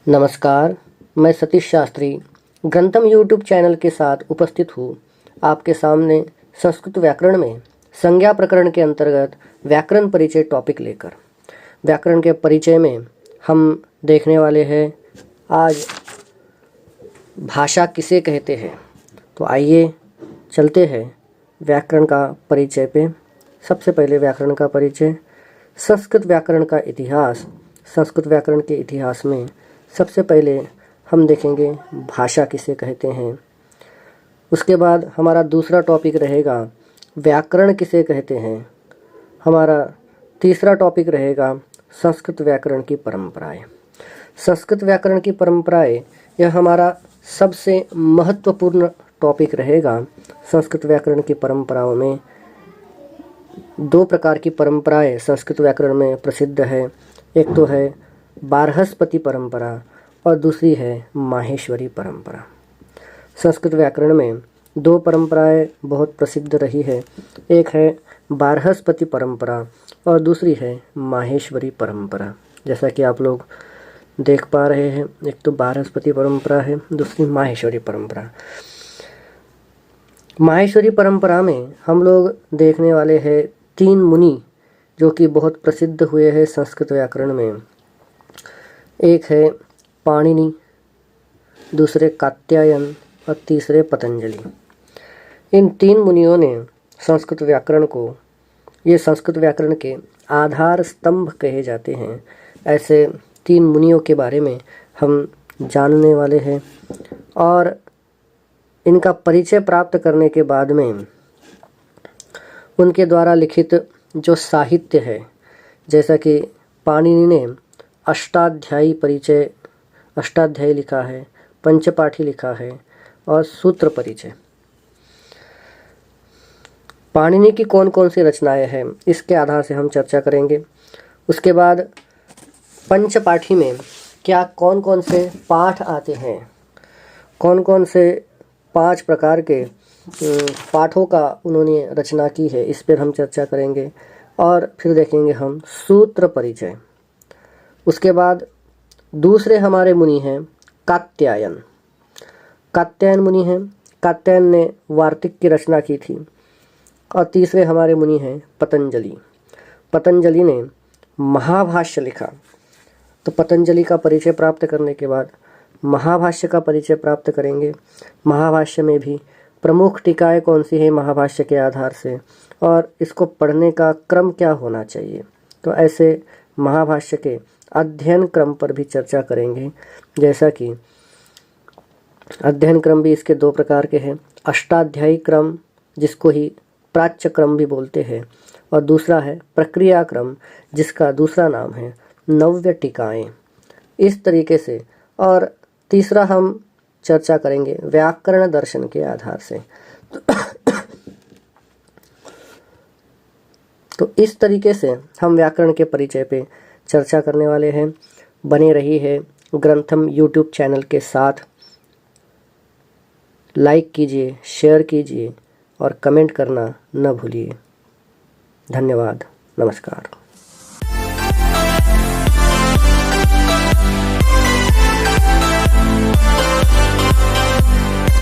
नमस्कार, मैं Satish Shastri ग्रंथम YouTube channel के साथ उपस्थित हूँ आपके सामने संस्कृत व्याकरण में संज्ञा प्रकरण के अंतर्गत व्याकरण परिचय टॉपिक लेकर। व्याकरण के परिचय में हम देखने वाले हैं आज भाषा किसे कहते हैं। तो आइए चलते हैं व्याकरण का परिचय पे। सबसे पहले व्याकरण का परिचय। संस्कृत व्याकरण का इतिहास। संस्कृत व्याकरण के इतिहास में सबसे पहले हम देखेंगे भाषा किसे कहते हैं। उसके बाद हमारा दूसरा टॉपिक रहेगा व्याकरण किसे कहते हैं। हमारा तीसरा टॉपिक रहेगा संस्कृत व्याकरण की परंपराएं। संस्कृत व्याकरण की परंपराएं यह हमारा सबसे महत्वपूर्ण टॉपिक रहेगा। संस्कृत व्याकरण की परंपराओं में दो प्रकार की परंपराएं संस्कृत व्याकरण में प्रसिद्ध है। एक तो है बारहस्पति परंपरा और दूसरी है माहेश्वरी परंपरा। संस्कृत व्याकरण में दो परंपराएं बहुत प्रसिद्ध रही है। एक है बारहस्पति परंपरा और दूसरी है माहेश्वरी परंपरा। जैसा कि आप लोग देख पा रहे हैं, एक तो बारहस्पति परंपरा है, दूसरी माहेश्वरी परंपरा। माहेश्वरी परंपरा में हम लोग देखने वाले हैं तीन मुनि जो कि बहुत प्रसिद्ध हुए हैं संस्कृत व्याकरण में। एक है पाणिनि, दूसरे कात्यायन और तीसरे पतंजलि। इन तीन मुनियों ने संस्कृत व्याकरण को, ये संस्कृत व्याकरण के आधार स्तंभ कहे जाते हैं, ऐसे तीन मुनियों के बारे में हम जानने वाले हैं। और इनका परिचय प्राप्त करने के बाद में उनके द्वारा लिखित जो साहित्य है, जैसा कि पाणिनि ने अष्टाध्यायी परिचय, अष्टाध्यायी लिखा है, पंचपाठी लिखा है और सूत्र परिचय। पाणिनि की कौन कौन सी रचनाएं हैं इसके आधार से हम चर्चा करेंगे। उसके बाद पंचपाठी में क्या कौन कौन से पाठ आते हैं, कौन कौन से 5 प्रकार के पाठों का उन्होंने रचना की है, इस पर हम चर्चा करेंगे। और फिर देखेंगे हम सूत्र परिचय। उसके बाद दूसरे हमारे मुनि हैं कात्यायन। कात्यायन मुनि हैं, कात्यायन ने वार्तिक की रचना की थी। और तीसरे हमारे मुनि हैं पतंजलि। पतंजलि ने महाभाष्य लिखा। तो पतंजलि का परिचय प्राप्त करने के बाद महाभाष्य का परिचय प्राप्त करेंगे। महाभाष्य में भी प्रमुख टीकाएं कौन सी है महाभाष्य के आधार से, और इसको पढ़ने का क्रम क्या होना चाहिए। तो ऐसे महाभाष्य के अध्ययन क्रम पर भी चर्चा करेंगे। जैसा कि अध्ययन क्रम भी इसके 2 प्रकार के हैं, अष्टाध्यायी क्रम जिसको ही प्राच्य क्रम भी बोलते हैं, और दूसरा है प्रक्रिया क्रम जिसका दूसरा नाम है नव्य टीकाएं। इस तरीके से। और तीसरा हम चर्चा करेंगे व्याकरण दर्शन के आधार से। तो इस तरीके से हम व्याकरण के परिचय पे चर्चा करने वाले हैं। बने रही है ग्रंथम यूट्यूब चैनल के साथ। लाइक कीजिए, शेयर कीजिए और कमेंट करना न भूलिए। धन्यवाद। नमस्कार।